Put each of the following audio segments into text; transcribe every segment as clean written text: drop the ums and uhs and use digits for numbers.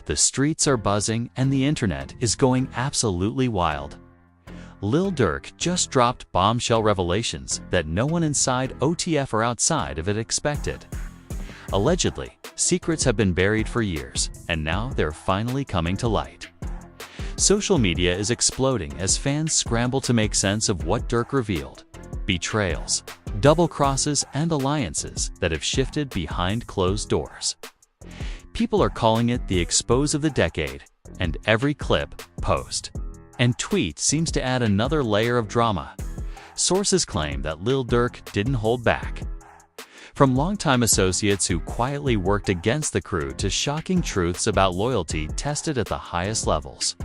The streets are buzzing and the internet is going absolutely wild. Lil Durk just dropped bombshell revelations that no one inside OTF or outside of it expected. Allegedly, secrets have been buried for years, and now they're finally coming to light. Social media is exploding as fans scramble to make sense of what Durk revealed: betrayals, double crosses, and alliances that have shifted behind closed doors. People are calling it the expose of the decade, and every clip, post, and tweet seems to add another layer of drama. Sources claim that Lil Durk didn't hold back. From longtime associates who quietly worked against the crew to shocking truths about loyalty tested at the highest levels.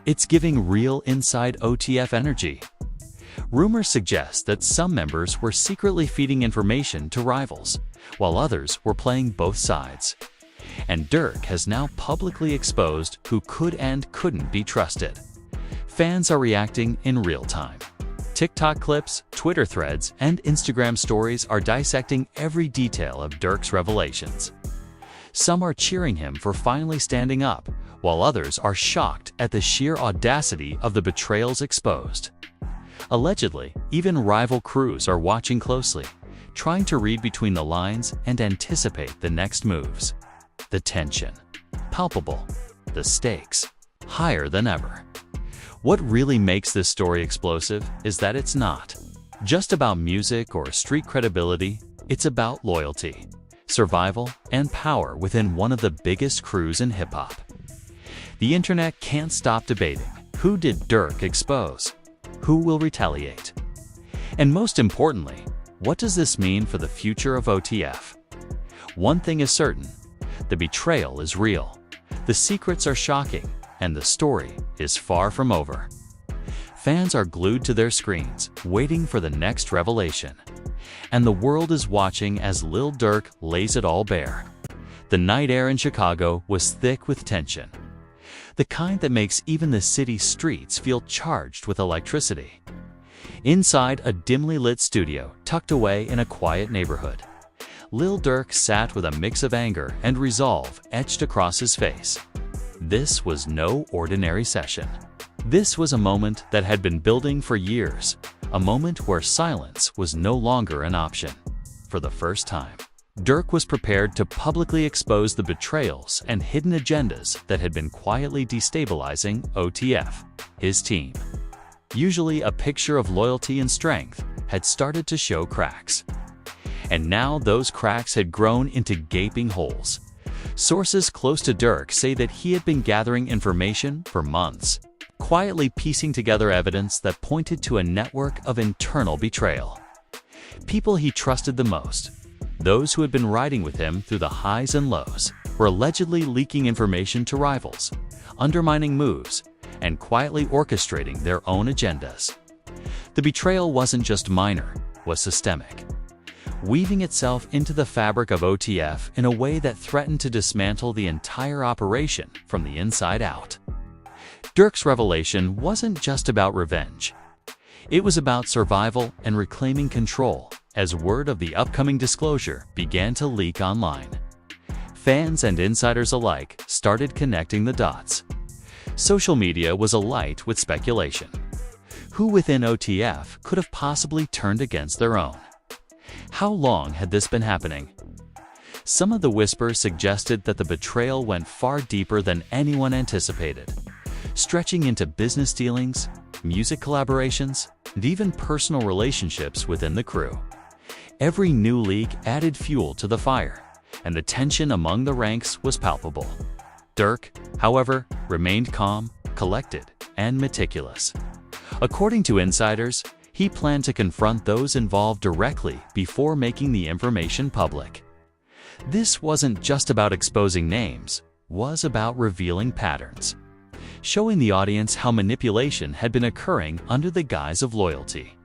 It's giving real inside OTF energy. Rumors suggest that some members were secretly feeding information to rivals, while others were playing both sides. And Durk has now publicly exposed who could and couldn't be trusted. Fans are reacting in real time. TikTok clips, Twitter threads, and Instagram stories are dissecting every detail of Durk's revelations. Some are cheering him for finally standing up, while others are shocked at the sheer audacity of the betrayals exposed. Allegedly, even rival crews are watching closely, trying to read between the lines and anticipate the next moves. The tension, palpable. The stakes, higher than ever. What really makes this story explosive is that it's not just about music or street credibility, it's about loyalty, survival, and power within one of the biggest crews in hip-hop. The internet can't stop debating: who did Durk expose? Who will retaliate? And most importantly, what does this mean for the future of OTF? One thing is certain: the betrayal is real, the secrets are shocking, and the story is far from over. Fans are glued to their screens, waiting for the next revelation. And the world is watching as Lil Durk lays it all bare. The night air in Chicago was thick with tension, the kind that makes even the city's streets feel charged with electricity. Inside a dimly lit studio tucked away in a quiet neighborhood, Lil Durk sat with a mix of anger and resolve etched across his face. This was no ordinary session. This was a moment that had been building for years, a moment where silence was no longer an option. For the first time, Durk was prepared to publicly expose the betrayals and hidden agendas that had been quietly destabilizing OTF, his team. Usually a picture of loyalty and strength had started to show cracks. And now those cracks had grown into gaping holes. Sources close to Durk say that he had been gathering information for months, quietly piecing together evidence that pointed to a network of internal betrayal. People he trusted the most, those who had been riding with him through the highs and lows, were allegedly leaking information to rivals, undermining moves, and quietly orchestrating their own agendas. The betrayal wasn't just minor, it was systemic, weaving itself into the fabric of OTF in a way that threatened to dismantle the entire operation from the inside out. Durk's revelation wasn't just about revenge. It was about survival and reclaiming control as word of the upcoming disclosure began to leak online. Fans and insiders alike started connecting the dots. Social media was alight with speculation. Who within OTF could have possibly turned against their own? How long had this been happening? Some of the whispers suggested that the betrayal went far deeper than anyone anticipated, stretching into business dealings, music collaborations, and even personal relationships within the crew. Every new leak added fuel to the fire, and the tension among the ranks was palpable. Durk, however, remained calm, collected, and meticulous. According to insiders, he planned to confront those involved directly before making the information public. This wasn't just about exposing names, it was about revealing patterns, showing the audience how manipulation had been occurring under the guise of loyalty.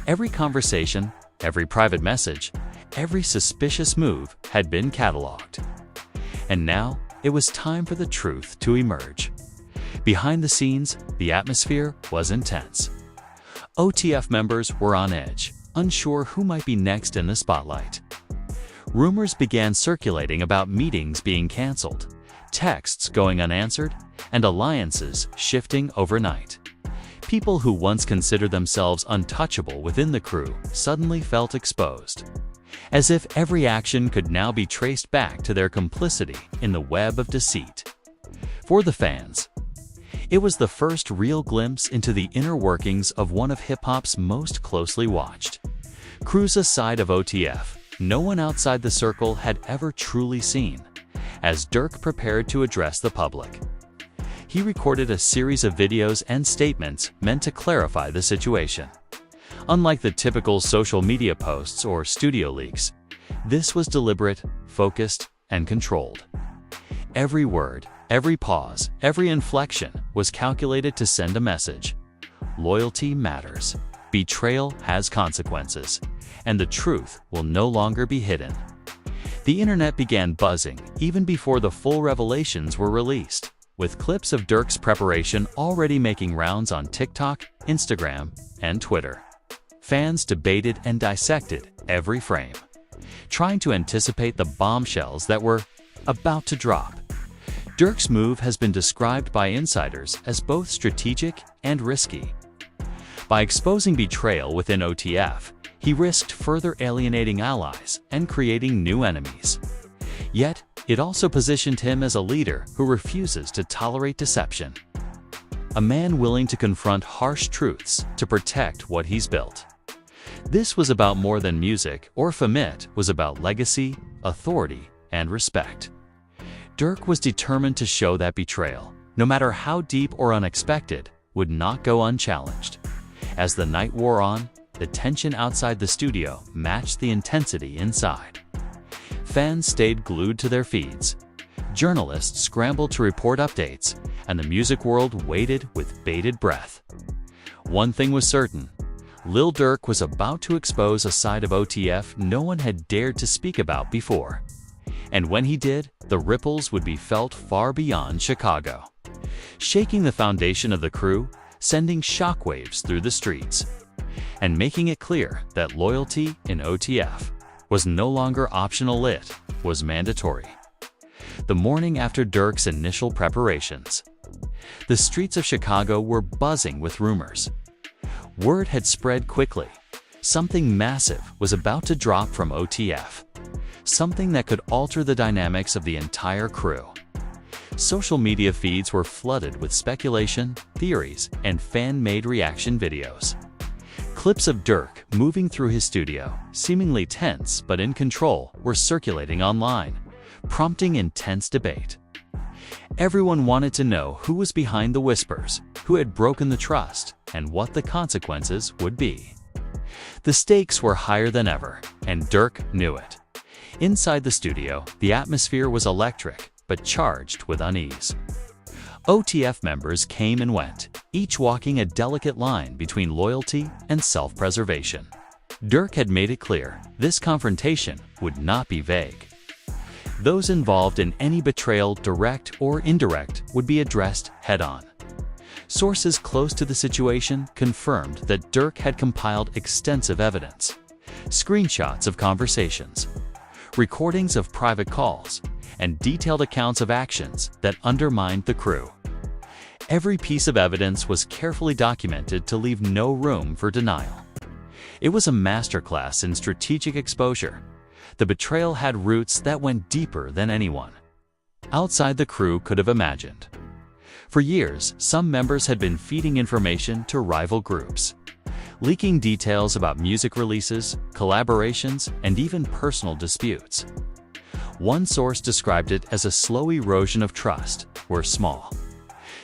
Every conversation, every private message, every suspicious move had been cataloged. And now, it was time for the truth to emerge. Behind the scenes, the atmosphere was intense. OTF members were on edge, unsure who might be next in the spotlight. Rumors began circulating about meetings being canceled, texts going unanswered, and alliances shifting overnight. People who once considered themselves untouchable within the crew suddenly felt exposed, as if every action could now be traced back to their complicity in the web of deceit. For the fans, it was the first real glimpse into the inner workings of one of hip-hop's most closely watched crews, a side of OTF no one outside the circle had ever truly seen. As Durk prepared to address the public, he recorded a series of videos and statements meant to clarify the situation. Unlike the typical social media posts or studio leaks, this was deliberate, focused, and controlled. Every word, every pause, every inflection was calculated to send a message. Loyalty matters. Betrayal has consequences, and the truth will no longer be hidden. The internet began buzzing even before the full revelations were released, with clips of Durk's preparation already making rounds on TikTok, Instagram, and Twitter. Fans debated and dissected every frame, trying to anticipate the bombshells that were about to drop. Durk's move has been described by insiders as both strategic and risky. By exposing betrayal within OTF, he risked further alienating allies and creating new enemies. Yet, it also positioned him as a leader who refuses to tolerate deception. A man willing to confront harsh truths to protect what he's built. This was about more than music, or Famit was about legacy, authority, and respect. Durk was determined to show that betrayal, no matter how deep or unexpected, would not go unchallenged. As the night wore on, the tension outside the studio matched the intensity inside. Fans stayed glued to their feeds. Journalists scrambled to report updates, and the music world waited with bated breath. One thing was certain: Lil Durk was about to expose a side of OTF no one had dared to speak about before. And when he did, the ripples would be felt far beyond Chicago, shaking the foundation of the crew, sending shockwaves through the streets, and making it clear that loyalty in OTF was no longer optional, it was mandatory. The morning after Durk's initial preparations, the streets of Chicago were buzzing with rumors. Word had spread quickly. Something massive was about to drop from OTF, something that could alter the dynamics of the entire crew. Social media feeds were flooded with speculation, theories, and fan-made reaction videos. Clips of Durk moving through his studio, seemingly tense but in control, were circulating online, prompting intense debate. Everyone wanted to know who was behind the whispers, who had broken the trust, and what the consequences would be. The stakes were higher than ever, and Durk knew it. Inside the studio, the atmosphere was electric, but charged with unease. OTF members came and went, each walking a delicate line between loyalty and self-preservation. Durk had made it clear this confrontation would not be vague. Those involved in any betrayal, direct or indirect, would be addressed head-on. Sources close to the situation confirmed that Durk had compiled extensive evidence: screenshots of conversations, recordings of private calls, and detailed accounts of actions that undermined the crew. Every piece of evidence was carefully documented to leave no room for denial. It was a masterclass in strategic exposure. The betrayal had roots that went deeper than anyone outside the crew could have imagined. For years, some members had been feeding information to rival groups, leaking details about music releases, collaborations, and even personal disputes. One source described it as a slow erosion of trust, where small,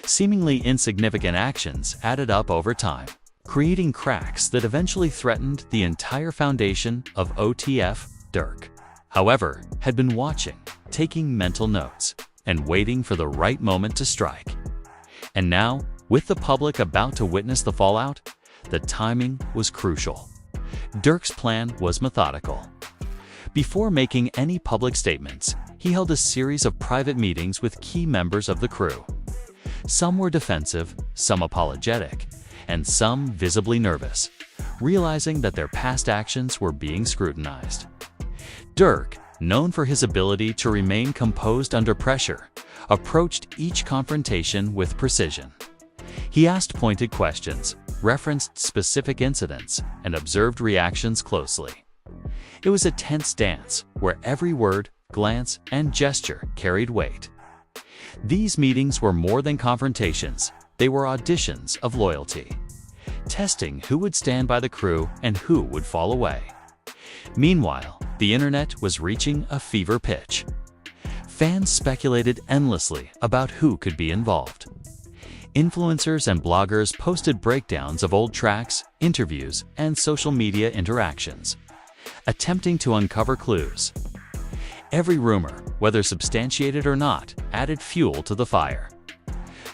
seemingly insignificant actions added up over time, creating cracks that eventually threatened the entire foundation of OTF. Durk, however, had been watching, taking mental notes, and waiting for the right moment to strike. And now, with the public about to witness the fallout, the timing was crucial. Durk's plan was methodical. Before making any public statements, he held a series of private meetings with key members of the crew. Some were defensive, some apologetic, and some visibly nervous, realizing that their past actions were being scrutinized. Durk, known for his ability to remain composed under pressure, approached each confrontation with precision. He asked pointed questions, referenced specific incidents, and observed reactions closely. It was a tense dance where every word, glance, and gesture carried weight. These meetings were more than confrontations, they were auditions of loyalty, testing who would stand by the crew and who would fall away. Meanwhile, the internet was reaching a fever pitch. Fans speculated endlessly about who could be involved. Influencers and bloggers posted breakdowns of old tracks, interviews, and social media interactions, attempting to uncover clues. Every rumor, whether substantiated or not, added fuel to the fire.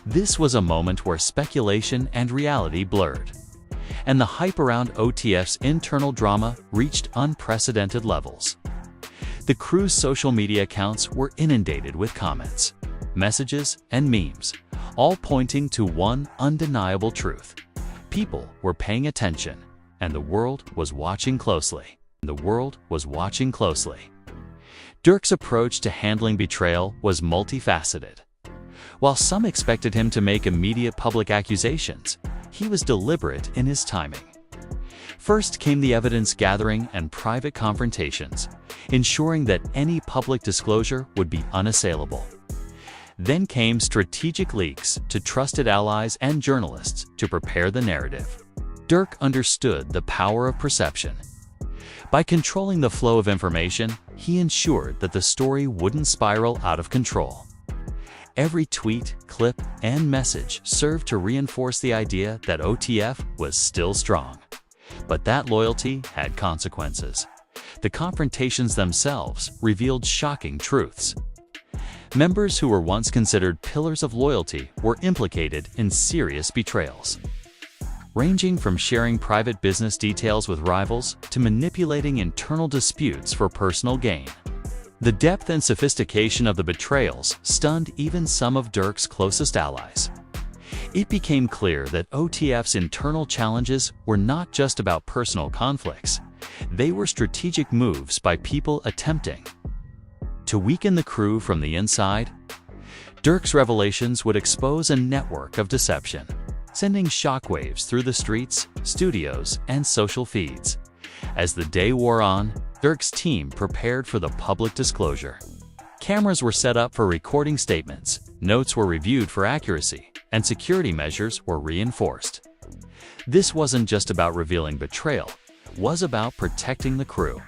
This was a moment where speculation and reality blurred, and the hype around OTF's internal drama reached unprecedented levels. The crew's social media accounts were inundated with comments, messages, and memes, all pointing to one undeniable truth. People were paying attention, and the world was watching closely. Durk's approach to handling betrayal was multifaceted. While some expected him to make immediate public accusations, he was deliberate in his timing. First came the evidence gathering and private confrontations, ensuring that any public disclosure would be unassailable. Then came strategic leaks to trusted allies and journalists to prepare the narrative. Durk understood the power of perception. By controlling the flow of information, he ensured that the story wouldn't spiral out of control. Every tweet, clip, and message served to reinforce the idea that OTF was still strong. But that loyalty had consequences. The confrontations themselves revealed shocking truths. Members who were once considered pillars of loyalty were implicated in serious betrayals, ranging from sharing private business details with rivals to manipulating internal disputes for personal gain. The depth and sophistication of the betrayals stunned even some of Durk's closest allies. It became clear that OTF's internal challenges were not just about personal conflicts. They were strategic moves by people attempting to weaken the crew from the inside. Durk's revelations would expose a network of deception, sending shockwaves through the streets, studios, and social feeds. As the day wore on, Durk's team prepared for the public disclosure. Cameras were set up for recording statements, notes were reviewed for accuracy, and security measures were reinforced. This wasn't just about revealing betrayal, it was about protecting the crew,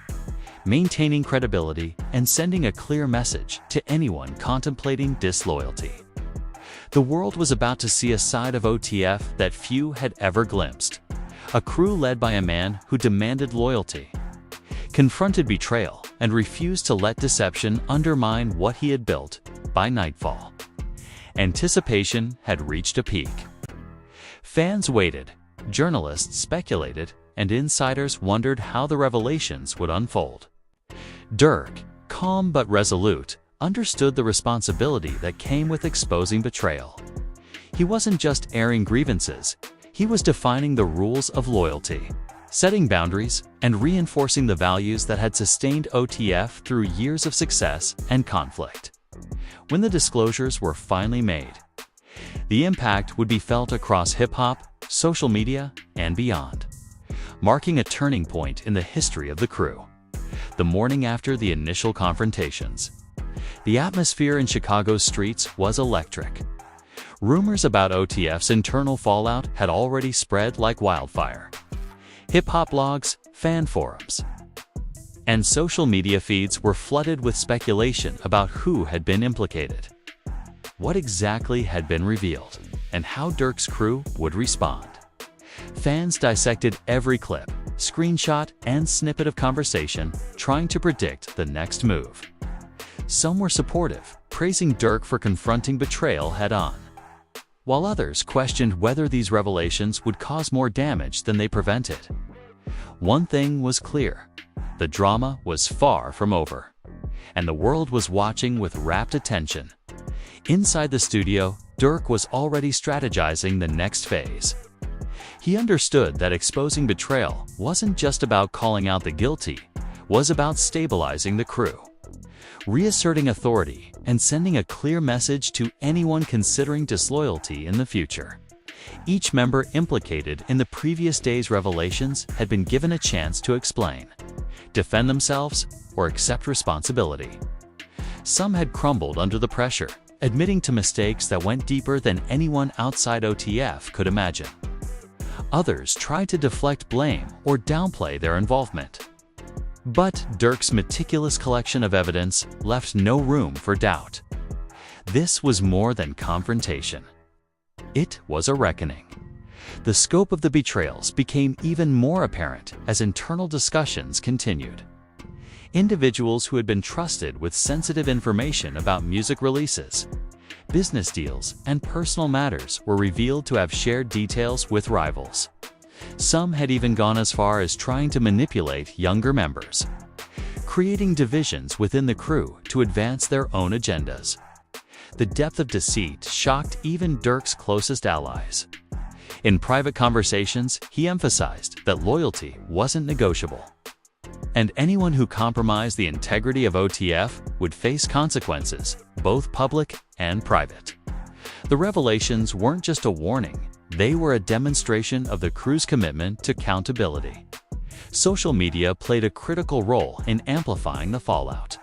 maintaining credibility, and sending a clear message to anyone contemplating disloyalty. The world was about to see a side of OTF that few had ever glimpsed. A crew led by a man who demanded loyalty, confronted betrayal, and refused to let deception undermine what he had built. By nightfall, anticipation had reached a peak. Fans waited, journalists speculated, and insiders wondered how the revelations would unfold. Durk, calm but resolute, understood the responsibility that came with exposing betrayal. He wasn't just airing grievances, he was defining the rules of loyalty, setting boundaries, and reinforcing the values that had sustained OTF through years of success and conflict. When the disclosures were finally made, the impact would be felt across hip-hop, social media, and beyond, marking a turning point in the history of the crew. The morning after the initial confrontations, the atmosphere in Chicago's streets was electric. Rumors about OTF's internal fallout had already spread like wildfire. Hip-hop blogs, fan forums, and social media feeds were flooded with speculation about who had been implicated, what exactly had been revealed, and how Durk's crew would respond. Fans dissected every clip, screenshot, and snippet of conversation, trying to predict the next move. Some were supportive, praising Durk for confronting betrayal head-on, while others questioned whether these revelations would cause more damage than they prevented. One thing was clear: the drama was far from over, and the world was watching with rapt attention. Inside the studio, Durk was already strategizing the next phase. He understood that exposing betrayal wasn't just about calling out the guilty, it was about stabilizing the crew. reasserting authority and sending a clear message to anyone considering disloyalty in the future. Each member implicated in the previous day's revelations had been given a chance to explain, defend themselves, or accept responsibility. Some had crumbled under the pressure, admitting to mistakes that went deeper than anyone outside OTF could imagine. Others tried to deflect blame or downplay their involvement. But Durk's meticulous collection of evidence left no room for doubt. This was more than confrontation. It was a reckoning. The scope of the betrayals became even more apparent as internal discussions continued. Individuals who had been trusted with sensitive information about music releases, business deals, and personal matters were revealed to have shared details with rivals. Some had even gone as far as trying to manipulate younger members, creating divisions within the crew to advance their own agendas. The depth of deceit shocked even Durk's closest allies. In private conversations, he emphasized that loyalty wasn't negotiable, and anyone who compromised the integrity of OTF would face consequences, both public and private. The revelations weren't just a warning, they were a demonstration of the crew's commitment to accountability. Social media played a critical role in amplifying the fallout.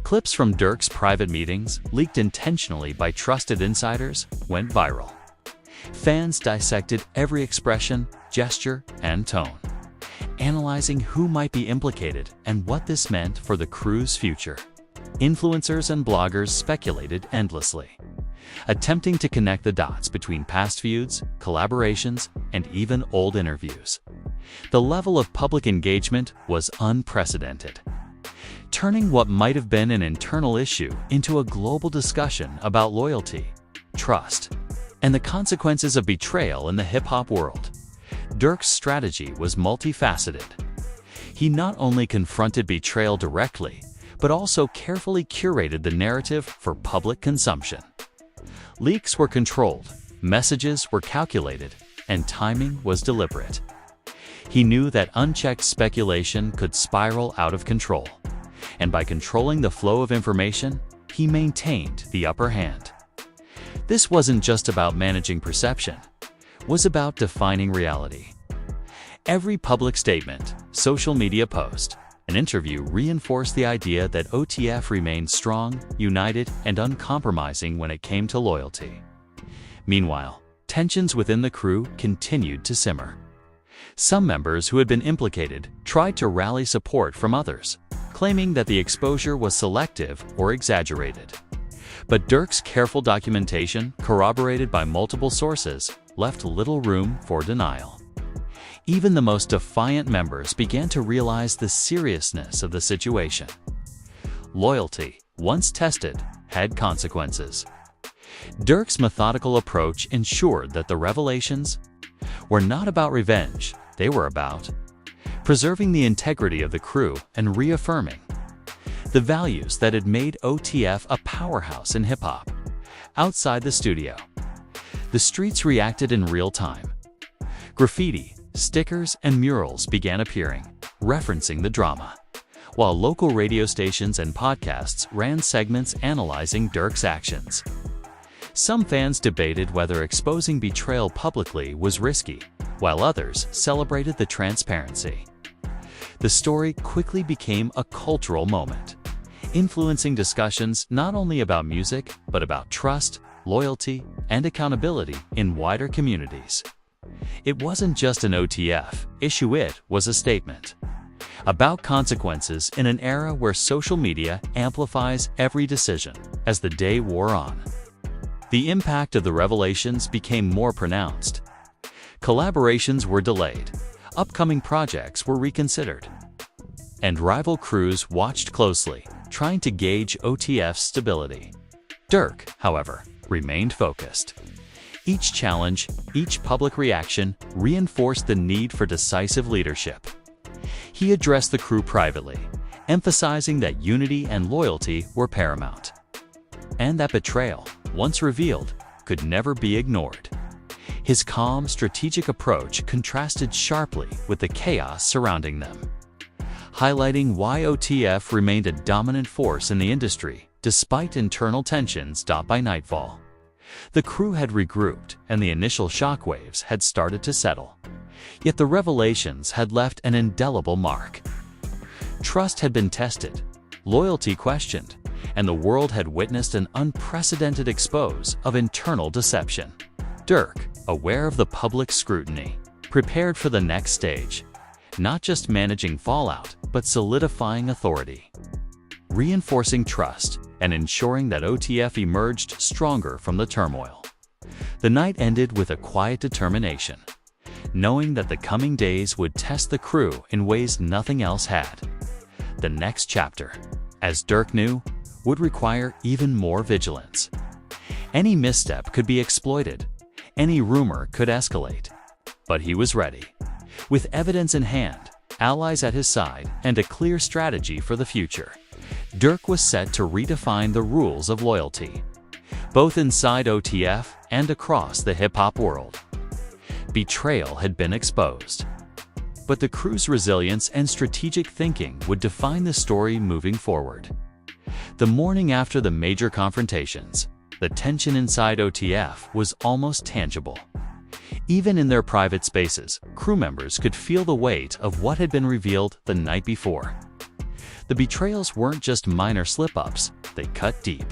Clips from Durk's private meetings, leaked intentionally by trusted insiders, went viral. Fans dissected every expression, gesture, and tone, analyzing who might be implicated and what this meant for the crew's future. Influencers and bloggers speculated endlessly, attempting to connect the dots between past feuds, collaborations, and even old interviews. The level of public engagement was unprecedented, turning what might have been an internal issue into a global discussion about loyalty, trust, and the consequences of betrayal in the hip-hop world. Durk's strategy was multifaceted. He not only confronted betrayal directly, but also carefully curated the narrative for public consumption. Leaks were controlled, messages were calculated, and timing was deliberate. He knew that unchecked speculation could spiral out of control, and by controlling the flow of information, he maintained the upper hand. This wasn't just about managing perception, it was about defining reality. Every public statement, social media post, and interview reinforced the idea that OTF remained strong, united, and uncompromising when it came to loyalty. Meanwhile, tensions within the crew continued to simmer. Some members who had been implicated tried to rally support from others, claiming that the exposure was selective or exaggerated. But Durk's careful documentation, corroborated by multiple sources, left little room for denial. Even the most defiant members began to realize the seriousness of the situation. Loyalty, once tested, had consequences. Durk's methodical approach ensured that the revelations were not about revenge, they were about preserving the integrity of the crew and reaffirming the values that had made OTF a powerhouse in hip-hop. Outside the studio, the streets reacted in real time. Graffiti, stickers, and murals began appearing, referencing the drama, while local radio stations and podcasts ran segments analyzing Durk's actions. Some fans debated whether exposing betrayal publicly was risky, while others celebrated the transparency. The story quickly became a cultural moment, influencing discussions not only about music, but about trust, loyalty, and accountability in wider communities. It wasn't just an OTF issue, it was a statement about consequences in an era where social media amplifies every decision. As the day wore on, the impact of the revelations became more pronounced. Collaborations were delayed, upcoming projects were reconsidered, and rival crews watched closely, trying to gauge OTF's stability. Durk, however, remained focused. Each challenge, each public reaction reinforced the need for decisive leadership. He addressed the crew privately, emphasizing that unity and loyalty were paramount, and that betrayal, once revealed, could never be ignored. His calm, strategic approach contrasted sharply with the chaos surrounding them, highlighting why OTF remained a dominant force in the industry despite internal tensions. By nightfall, the crew had regrouped and the initial shockwaves had started to settle. Yet the revelations had left an indelible mark. Trust had been tested, loyalty questioned, and the world had witnessed an unprecedented expose of internal deception. Durk, aware of the public scrutiny, prepared for the next stage, not just managing fallout, but solidifying authority, reinforcing trust, and ensuring that OTF emerged stronger from the turmoil. The night ended with a quiet determination, knowing that the coming days would test the crew in ways nothing else had. The next chapter, as Durk knew, would require even more vigilance. Any misstep could be exploited, any rumor could escalate. But he was ready. With evidence in hand, allies at his side, and a clear strategy for the future, Durk was set to redefine the rules of loyalty, both inside OTF and across the hip-hop world. Betrayal had been exposed, but the crew's resilience and strategic thinking would define the story moving forward. The morning after the major confrontations, the tension inside OTF was almost tangible. Even in their private spaces, crew members could feel the weight of what had been revealed the night before. The betrayals weren't just minor slip-ups, they cut deep,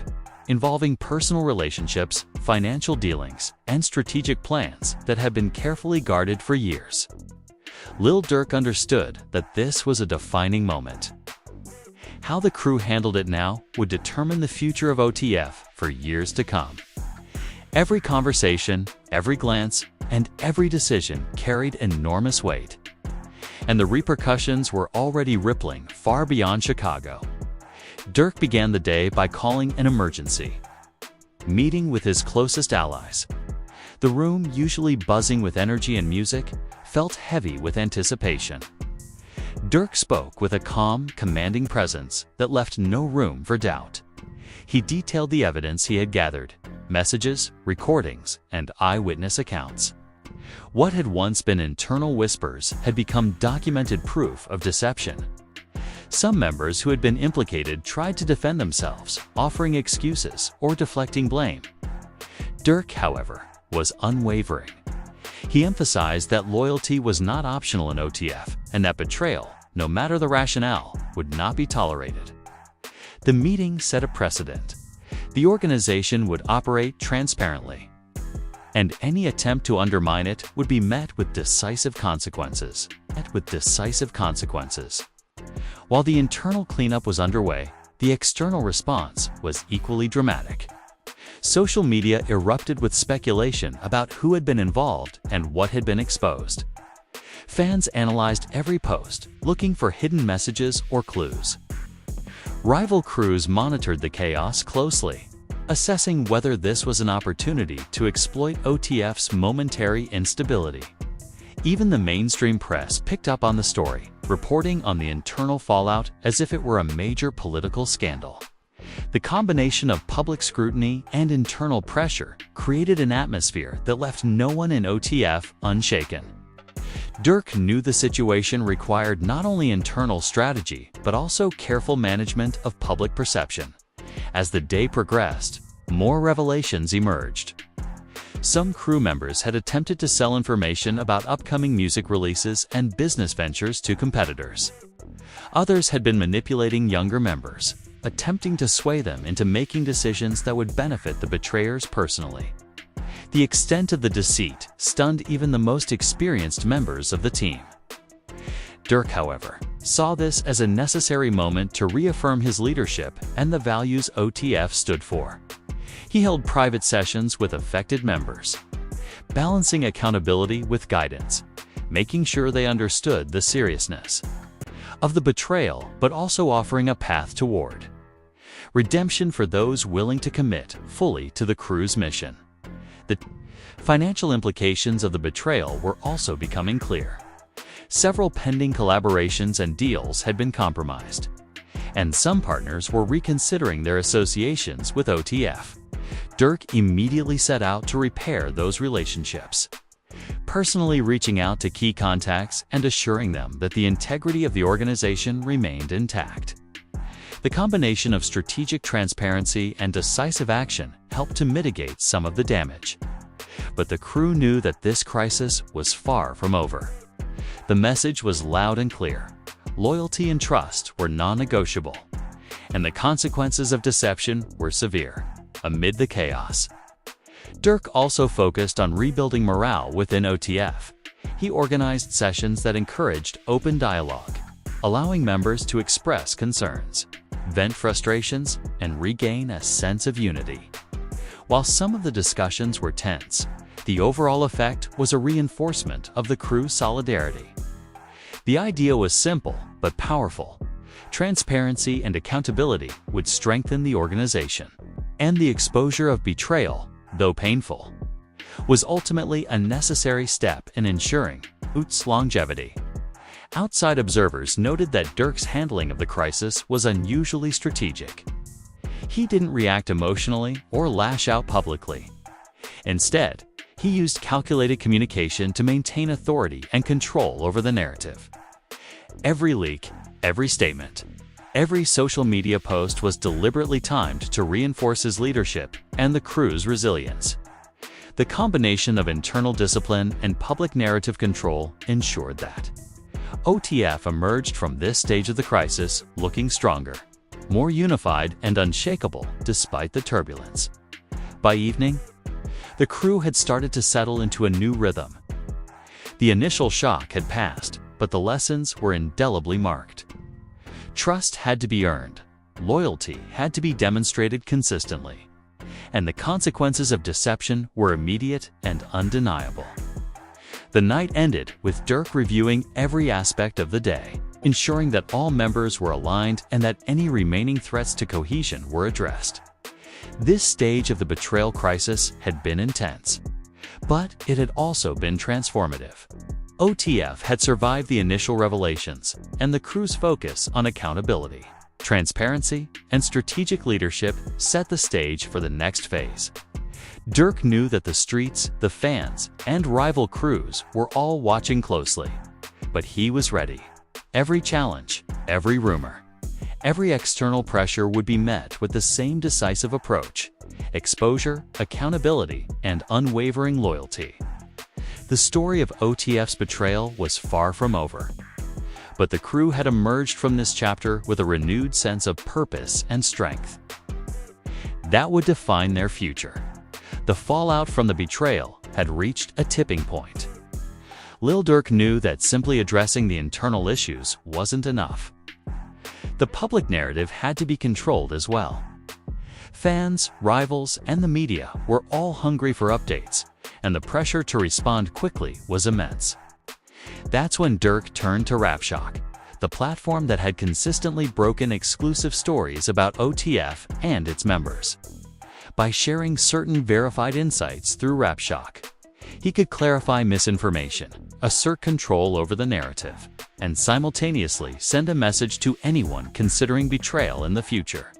involving personal relationships, financial dealings, and strategic plans that had been carefully guarded for years. Lil Durk understood that this was a defining moment. How the crew handled it now would determine the future of OTF for years to come. Every conversation, every glance, and every decision carried enormous weight. And the repercussions were already rippling far beyond Chicago. Durk began the day by calling an emergency, meeting with his closest allies. The room, usually buzzing with energy and music, felt heavy with anticipation. Durk spoke with a calm, commanding presence that left no room for doubt. He detailed the evidence he had gathered: messages, recordings, and eyewitness accounts. What had once been internal whispers had become documented proof of deception. Some members who had been implicated tried to defend themselves, offering excuses or deflecting blame. Durk, however, was unwavering. He emphasized that loyalty was not optional in OTF and that betrayal, no matter the rationale, would not be tolerated. The meeting set a precedent. The organization would operate transparently, and any attempt to undermine it would be met with decisive consequences. While the internal cleanup was underway, the external response was equally dramatic. Social media erupted with speculation about who had been involved and what had been exposed. Fans analyzed every post, looking for hidden messages or clues. Rival crews monitored the chaos closely, assessing whether this was an opportunity to exploit OTF's momentary instability. Even the mainstream press picked up on the story, reporting on the internal fallout as if it were a major political scandal. The combination of public scrutiny and internal pressure created an atmosphere that left no one in OTF unshaken. Durk knew the situation required not only internal strategy, but also careful management of public perception. As the day progressed, more revelations emerged. Some crew members had attempted to sell information about upcoming music releases and business ventures to competitors. Others had been manipulating younger members, attempting to sway them into making decisions that would benefit the betrayers personally. The extent of the deceit stunned even the most experienced members of the team. Durk, however, saw this as a necessary moment to reaffirm his leadership and the values OTF stood for. He held private sessions with affected members, balancing accountability with guidance, making sure they understood the seriousness of the betrayal, but also offering a path toward redemption for those willing to commit fully to the crew's mission. The financial implications of the betrayal were also becoming clear. Several pending collaborations and deals had been compromised, and some partners were reconsidering their associations with OTF. Durk immediately set out to repair those relationships. personally reaching out to key contacts and assuring them that the integrity of the organization remained intact. The combination of strategic transparency and decisive action helped to mitigate some of the damage. But the crew knew that this crisis was far from over. The message was loud and clear. Loyalty and trust were non-negotiable, and the consequences of deception were severe. Amid the chaos, Durk also focused on rebuilding morale within OTF. He organized sessions that encouraged open dialogue, allowing members to express concerns, vent frustrations, and regain a sense of unity. While some of the discussions were tense, the overall effect was a reinforcement of the crew's solidarity. The idea was simple but powerful. Transparency and accountability would strengthen the organization, and the exposure of betrayal, though painful, was ultimately a necessary step in ensuring OTF's longevity. Outside observers noted that Durk's handling of the crisis was unusually strategic. He didn't react emotionally or lash out publicly. Instead, he used calculated communication to maintain authority and control over the narrative. Every leak, every statement, every social media post was deliberately timed to reinforce his leadership and the crew's resilience. The combination of internal discipline and public narrative control ensured that OTF emerged from this stage of the crisis looking stronger, more unified and unshakable despite the turbulence. By evening, the crew had started to settle into a new rhythm. The initial shock had passed, but the lessons were indelibly marked. Trust had to be earned, loyalty had to be demonstrated consistently, and the consequences of deception were immediate and undeniable. The night ended with Durk reviewing every aspect of the day, ensuring that all members were aligned and that any remaining threats to cohesion were addressed. This stage of the betrayal crisis had been intense, but it had also been transformative. OTF had survived the initial revelations, and the crew's focus on accountability, transparency, and strategic leadership set the stage for the next phase. Durk knew that the streets, the fans, and rival crews were all watching closely, but he was ready. Every challenge, every rumor, every external pressure would be met with the same decisive approach: exposure, accountability, and unwavering loyalty. The story of OTF's betrayal was far from over, but the crew had emerged from this chapter with a renewed sense of purpose and strength. That would define their future. The fallout from the betrayal had reached a tipping point. Lil Durk knew that simply addressing the internal issues wasn't enough. The public narrative had to be controlled as well. Fans, rivals, and the media were all hungry for updates, and the pressure to respond quickly was immense. That's when Durk turned to RapShock, the platform that had consistently broken exclusive stories about OTF and its members. By sharing certain verified insights through RapShock, he could clarify misinformation, assert control over the narrative, and simultaneously send a message to anyone considering betrayal in the future.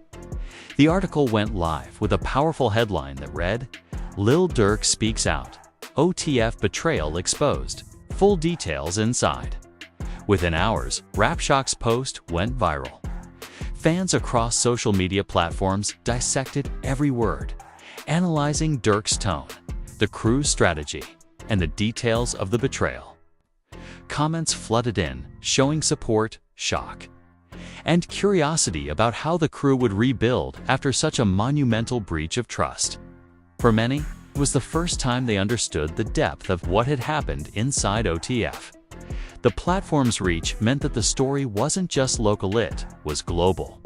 The article went live with a powerful headline that read, "Lil Durk speaks out. OTF betrayal exposed. Full details inside." Within hours, RapShock's post went viral. Fans across social media platforms dissected every word, analyzing Durk's tone, the crew's strategy, and the details of the betrayal. Comments flooded in, showing support, shock, and curiosity about how the crew would rebuild after such a monumental breach of trust. For many, it was the first time they understood the depth of what had happened inside OTF. The platform's reach meant that the story wasn't just local, it was global.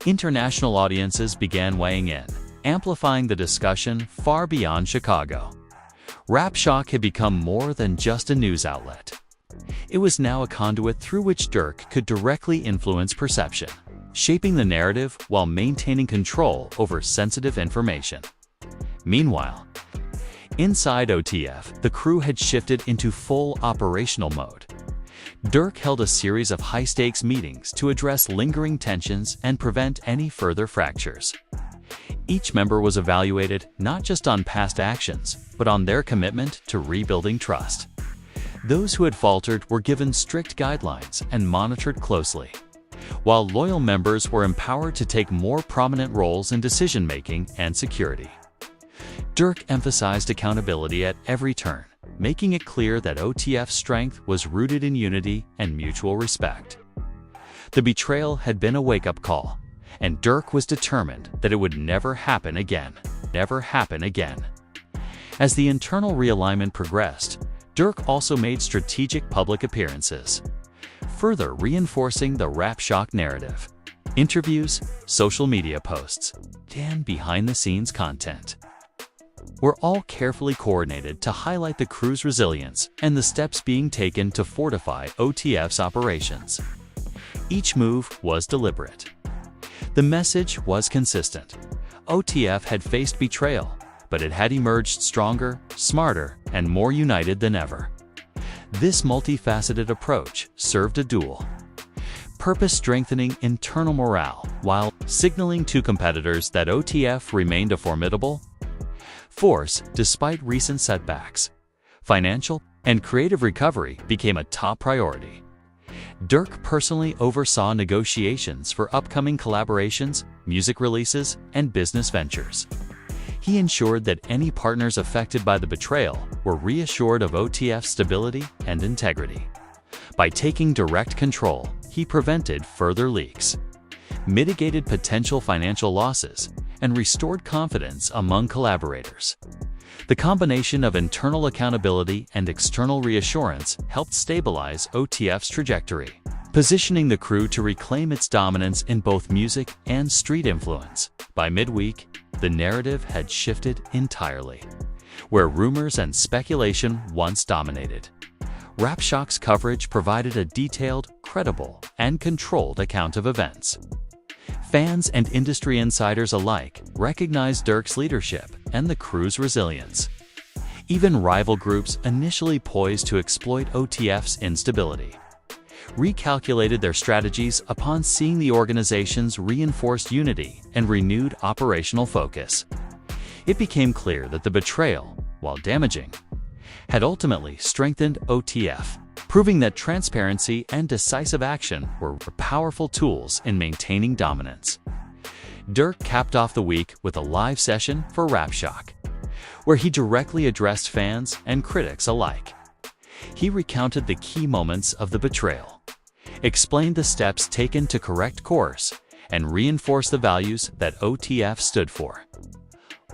International audiences began weighing in, amplifying the discussion far beyond Chicago. RapShock had become more than just a news outlet. It was now a conduit through which Durk could directly influence perception, shaping the narrative while maintaining control over sensitive information. Meanwhile, inside OTF, the crew had shifted into full operational mode. Durk held a series of high-stakes meetings to address lingering tensions and prevent any further fractures. Each member was evaluated not just on past actions, but on their commitment to rebuilding trust. Those who had faltered were given strict guidelines and monitored closely, while loyal members were empowered to take more prominent roles in decision-making and security. Durk emphasized accountability at every turn, making it clear that OTF's strength was rooted in unity and mutual respect. The betrayal had been a wake-up call, and Durk was determined that it would never happen again. Never happen again. As the internal realignment progressed, Durk also made strategic public appearances, further reinforcing the Rap Shock narrative. Interviews, social media posts, and behind-the-scenes content were all carefully coordinated to highlight the crew's resilience and the steps being taken to fortify OTF's operations. Each move was deliberate. The message was consistent. OTF had faced betrayal, but it had emerged stronger, smarter, and more united than ever. This multifaceted approach served a dual purpose: strengthening internal morale while signaling to competitors that OTF remained a formidable force despite recent setbacks. Financial and creative recovery became a top priority. Durk personally oversaw negotiations for upcoming collaborations, music releases, and business ventures. He ensured that any partners affected by the betrayal were reassured of OTF's stability and integrity. By taking direct control, he prevented further leaks, mitigated potential financial losses, and restored confidence among collaborators. The combination of internal accountability and external reassurance helped stabilize OTF's trajectory, positioning the crew to reclaim its dominance in both music and street influence. By midweek, the narrative had shifted entirely. Where rumors and speculation once dominated, Rap Shock's coverage provided a detailed, credible, and controlled account of events. Fans and industry insiders alike recognized Durk's leadership and the crew's resilience. Even rival groups initially poised to exploit OTF's instability recalculated their strategies upon seeing the organization's reinforced unity and renewed operational focus. It became clear that the betrayal, while damaging, had ultimately strengthened OTF, proving that transparency and decisive action were powerful tools in maintaining dominance. Durk capped off the week with a live session for Rap Shock, where he directly addressed fans and critics alike. He recounted the key moments of the betrayal, explained the steps taken to correct course, and reinforced the values that OTF stood for.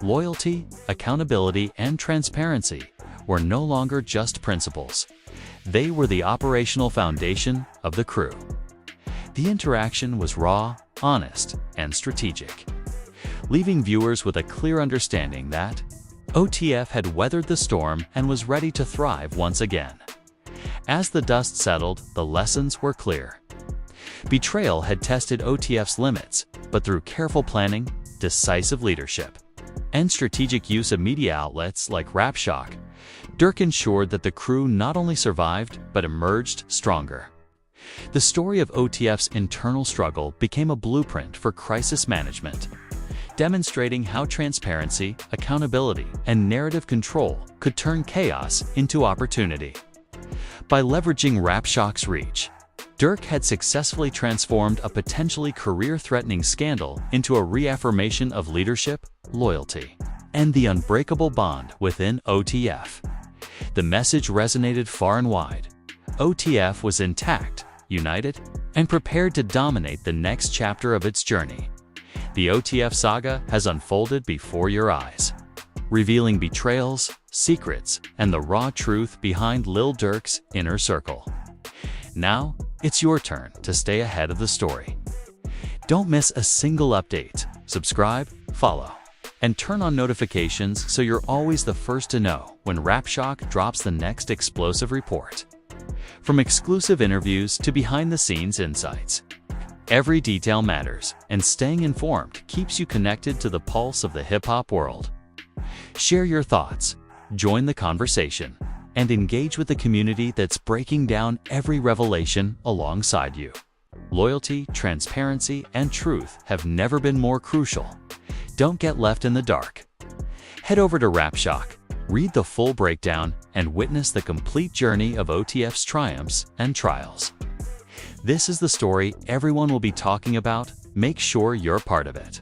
Loyalty, accountability, and transparency were no longer just principles. They were the operational foundation of the crew. The interaction was raw, honest, and strategic, leaving viewers with a clear understanding that OTF had weathered the storm and was ready to thrive once again. As the dust settled, the lessons were clear. Betrayal had tested OTF's limits, but through careful planning, decisive leadership, and strategic use of media outlets like Rap Shock, Durk ensured that the crew not only survived, but emerged stronger. The story of OTF's internal struggle became a blueprint for crisis management, demonstrating how transparency, accountability, and narrative control could turn chaos into opportunity. By leveraging Rap Shock's reach, Durk had successfully transformed a potentially career-threatening scandal into a reaffirmation of leadership, loyalty, and the unbreakable bond within OTF. The message resonated far and wide. OTF was intact, united, and prepared to dominate the next chapter of its journey. The OTF saga has unfolded before your eyes, revealing betrayals, secrets, and the raw truth behind Lil Durk's inner circle. Now, it's your turn to stay ahead of the story. Don't miss a single update. Subscribe, follow, and turn on notifications so you're always the first to know when Rap Shock drops the next explosive report. From exclusive interviews to behind-the-scenes insights, every detail matters, and staying informed keeps you connected to the pulse of the hip-hop world. Share your thoughts, join the conversation, and engage with the community that's breaking down every revelation alongside you. Loyalty, transparency, and truth have never been more crucial. Don't get left in the dark. Head over to RapShock, read the full breakdown, and witness the complete journey of OTF's triumphs and trials. This is the story everyone will be talking about. Make sure you're part of it.